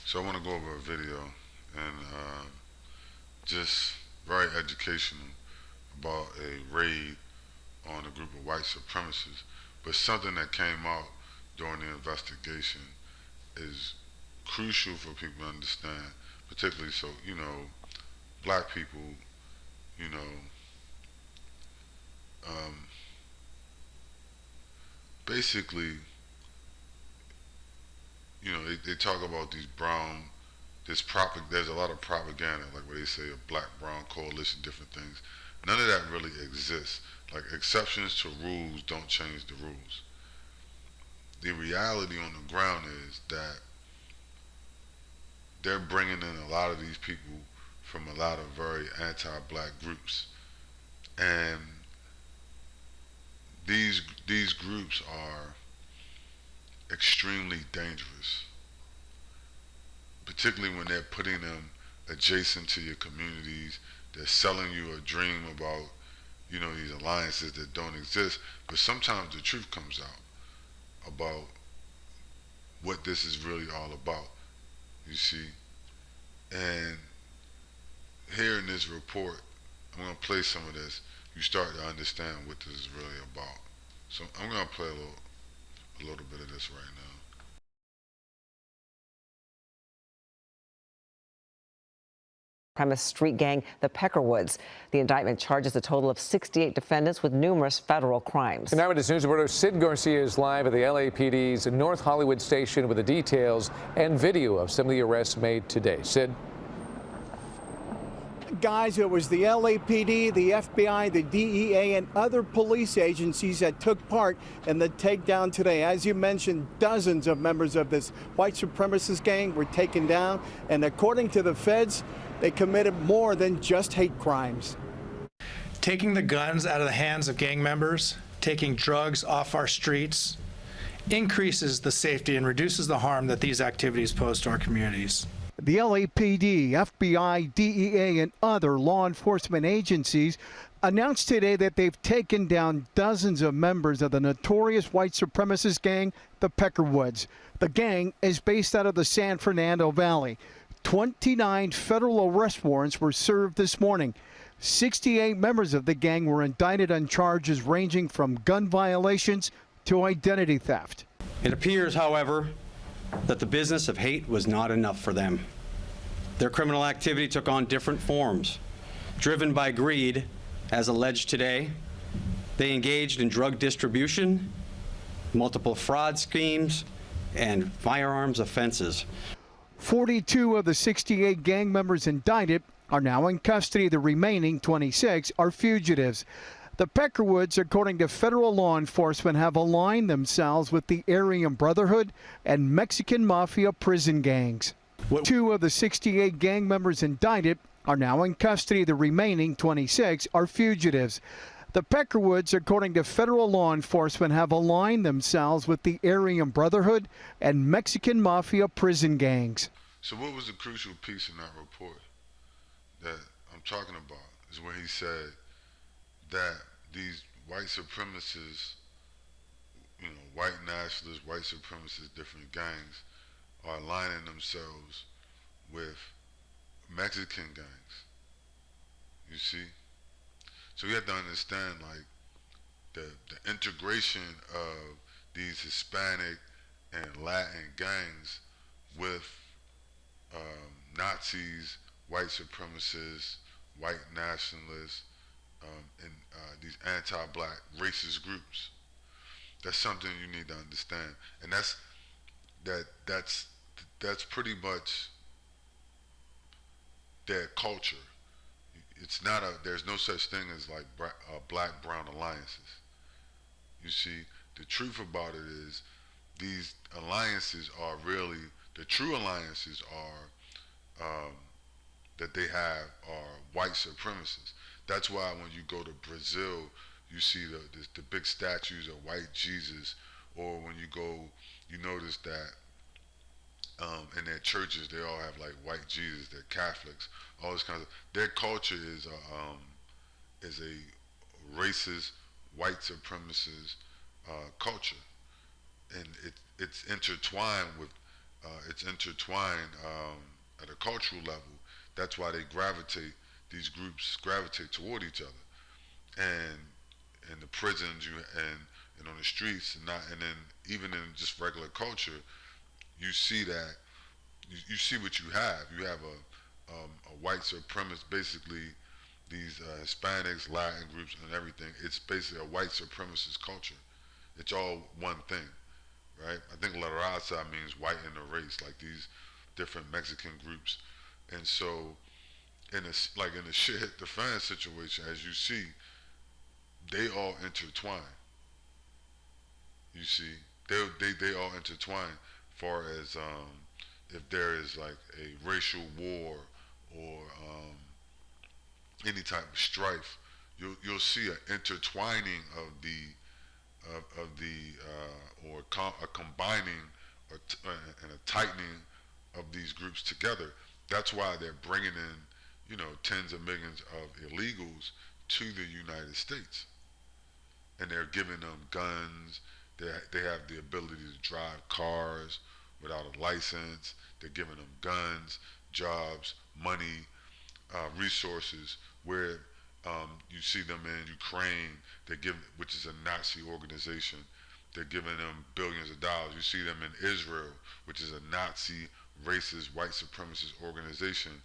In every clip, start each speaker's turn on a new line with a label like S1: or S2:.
S1: So I want to go over a video and just very educational about a raid on a group of white supremacists. But something that came out during the investigation is crucial for people to understand, particularly so, black people, you know, um, basically, they talk about there's a lot of propaganda, like where they say a black-brown coalition, different things. None of that really exists. Like, exceptions to rules don't change the rules. The reality on the ground is that they're bringing in a lot of these people from a lot of very anti-black groups. And these groups are extremely dangerous, particularly when they're putting them adjacent to your communities. They're selling you a dream about, these alliances that don't exist. But sometimes the truth comes out about what this is really all about, you see. And here in this report, I'm going to play some of this. You start to understand what this is really about. So I'm going to play a little bit of this right now.
S2: Premise street gang, the Peckerwoods. The indictment charges a total of 68 defendants with numerous federal crimes.
S3: And now Eyewitness News reporter Sid Garcia is live at the LAPD's North Hollywood station with the details and video of some of the arrests made today. Sid?
S4: Guys, it was the LAPD, the FBI, the DEA, and other police agencies that took part in the takedown today. As you mentioned, dozens of members of this white supremacist gang were taken down, and according to the feds, they committed more than just hate crimes.
S5: Taking the guns out of the hands of gang members, taking drugs off our streets, increases the safety and reduces the harm that these activities pose to our communities.
S4: The LAPD, FBI, DEA, and other law enforcement agencies announced today that they've taken down dozens of members of the notorious white supremacist gang, the Peckerwoods. The gang is based out of the San Fernando Valley. 29 federal arrest warrants were served this morning. 68 members of the gang were indicted on charges ranging from gun violations to identity theft.
S6: It appears, however, that the business of hate was not enough for them. Their criminal activity took on different forms. Driven by greed, as alleged today, they engaged in drug distribution, multiple fraud schemes, and firearms offenses.
S4: 42 of the 68 gang members indicted are now in custody. The remaining 26 are fugitives. The Peckerwoods, according to federal law enforcement, have aligned themselves with the Aryan Brotherhood and Mexican Mafia prison gangs. 2 of the 68 gang members indicted are now in custody. The remaining 26 are fugitives. The Peckerwoods, according to federal law enforcement, have aligned themselves with the Aryan Brotherhood and Mexican Mafia prison gangs.
S1: So what was the crucial piece in that report that I'm talking about is where he said that these white supremacists, white nationalists, white supremacists, different gangs, are aligning themselves with Mexican gangs. You see? So you have to understand, like, the integration of these Hispanic and Latin gangs with Nazis, white supremacists, white nationalists, and these anti-black racist groups. That's something you need to understand, and that's pretty much their culture. It's not there's no such thing as like black-brown alliances. You see, the truth about it is these alliances are really, the true alliances are that they have are white supremacists. That's why when you go to Brazil, you see the big statues of white Jesus, or when you go, you notice that in their churches they all have like white Jesus. They're Catholics, all this kind of. Their culture is a racist, white supremacist culture, and it's intertwined with it's intertwined at a cultural level. That's why these groups gravitate toward each other. And in the prisons, and on the streets, and then even in just regular culture, you see that, you see what you have. You have a white supremacist, basically these Hispanics, Latin groups, and everything. It's basically a white supremacist culture. It's all one thing, right? I think La Raza means white in the race, like these different Mexican groups. And so, in a shit hit the fan situation, as you see, they all intertwine. You see, they all intertwine. Far as if there is like a racial war or any type of strife, you'll see an intertwining of a combining and a tightening of these groups together. That's why they're bringing in, tens of millions of illegals to the United States, and they're giving them guns. They have the ability to drive cars without a license. They're giving them guns, jobs, money, resources. Where you see them in Ukraine, which is a Nazi organization. They're giving them billions of dollars. You see them in Israel, which is a Nazi, racist, white supremacist organization,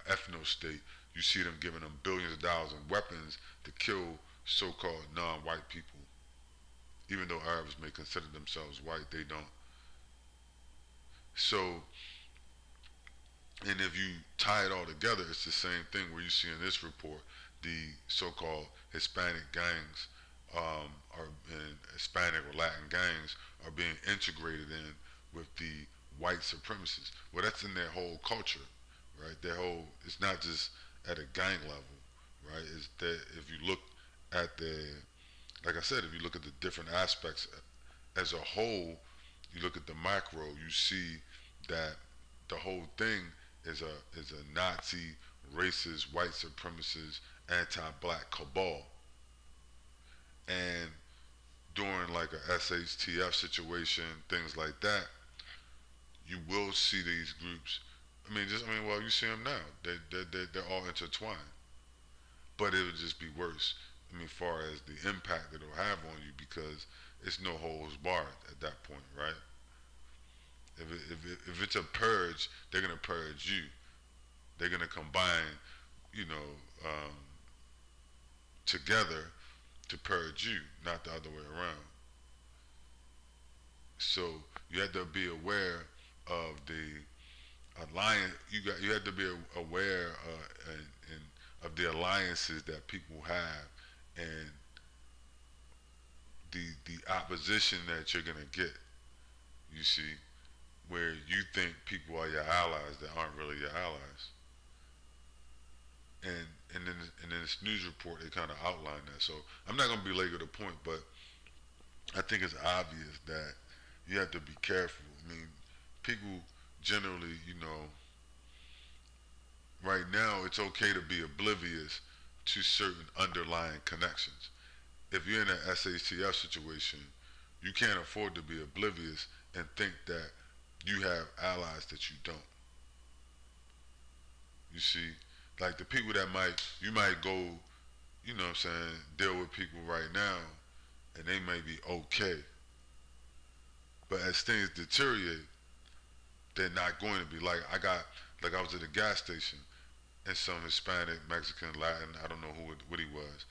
S1: ethno state. You see them giving them billions of dollars in weapons to kill so-called non-white people. Even though Arabs may consider themselves white, they don't. So, and if you tie it all together, it's the same thing where you see in this report, the so-called Hispanic gangs and Hispanic or Latin gangs are being integrated in with the white supremacists. Well, that's in their whole culture, right? It's not just at a gang level, right? It's that if you look at like I said, if you look at the different aspects as a whole, you look at the macro, you see that the whole thing is a Nazi, racist, white supremacist, anti-black cabal. And during like a SHTF situation, things like that, you will see these groups. Well, you see them now. They're all intertwined. But it would just be worse. Far as the impact it'll have on you, because it's no holds barred at that point, right? If it's a purge, they're gonna purge you. They're gonna combine, together to purge you, not the other way around. So you have to be aware of the alliance. You have to be aware of the alliances that people have, and the opposition that you're gonna get. You see, where you think people are your allies that aren't really your allies. And in this news report, they kind of outlined that. So I'm not gonna belabor the point, but I think it's obvious that you have to be careful. People generally, right now it's okay to be oblivious to certain underlying connections. If you're in an SHTF situation, you can't afford to be oblivious and think that you have allies that you don't. You see, like the people that you might go, deal with people right now, and they may be okay. But as things deteriorate, they're not going to be. I was at a gas station, and some Hispanic, Mexican, Latin, I don't know what he was.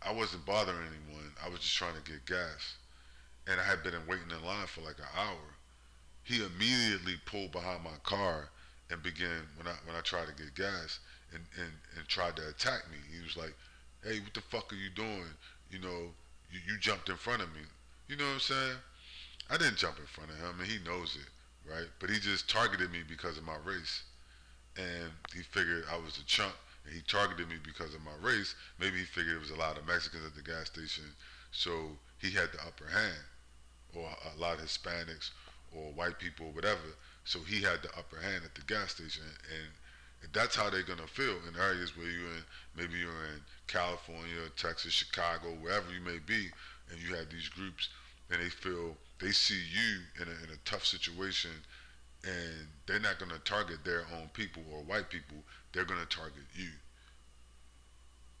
S1: I wasn't bothering anyone. I was just trying to get gas. And I had been waiting in line for like an hour. He immediately pulled behind my car and began, when I tried to get gas, and tried to attack me. He was like, "Hey, what the fuck are you doing? You jumped in front of me." You know what I'm saying? I didn't jump in front of him, and he knows it, right? But he just targeted me because of my race. And he figured I was a chump, and he targeted me because of my race. Maybe he figured it was a lot of Mexicans at the gas station, so he had the upper hand, or a lot of Hispanics or white people, whatever. So he had the upper hand at the gas station, and that's how they're gonna feel in areas where maybe you're in California, Texas, Chicago, wherever you may be, and you have these groups, and they feel they see you in a tough situation, and they're not going to target their own people or white people. They're going to target you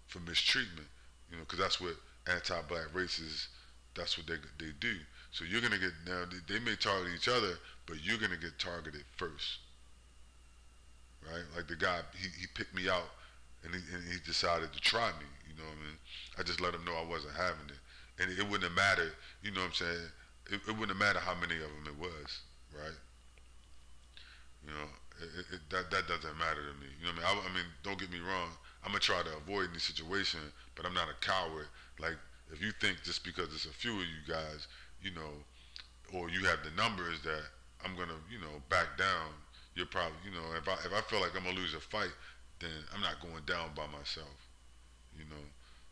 S1: for mistreatment, you know, because that's what anti-black racists, that's what they do. So you're going to get, now they may target each other, but you're going to get targeted first, right? Like the guy, he picked me out, and he decided to try me, you know what I mean? I just let him know I wasn't having it. And it wouldn't have mattered, you know what I'm saying? It wouldn't have mattered how many of them it was, right? You know, that doesn't matter to me. You know what I mean? I mean, don't get me wrong. I'm gonna try to avoid any situation, but I'm not a coward. Like, if you think just because it's a few of you guys, you know, or you have the numbers that I'm gonna, you know, back down, you're probably, you know, if I feel like I'm gonna lose a fight, then I'm not going down by myself. You know,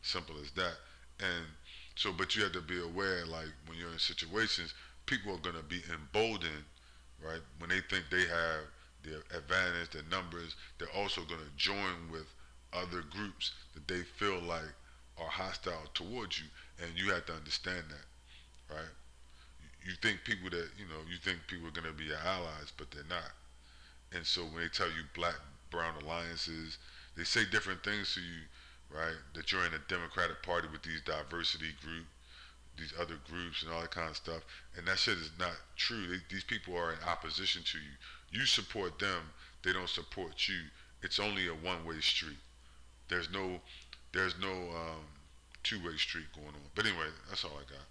S1: simple as that. And so, but you have to be aware, like when you're in situations, people are gonna be emboldened, right? When they think they have the advantage, the numbers, they're also gonna join with other groups that they feel like are hostile towards you, and you have to understand that, right? You think people that, you know, you think people are gonna be your allies, but they're not. And so when they tell you black brown alliances, they say different things to you, right? That you're in a Democratic Party with these diversity groups, these other groups and all that kind of stuff. And that shit is not true. These people are in opposition to you. You support them, they don't support you. It's only a one-way street. There's no two-way street going on. But anyway, that's all I got.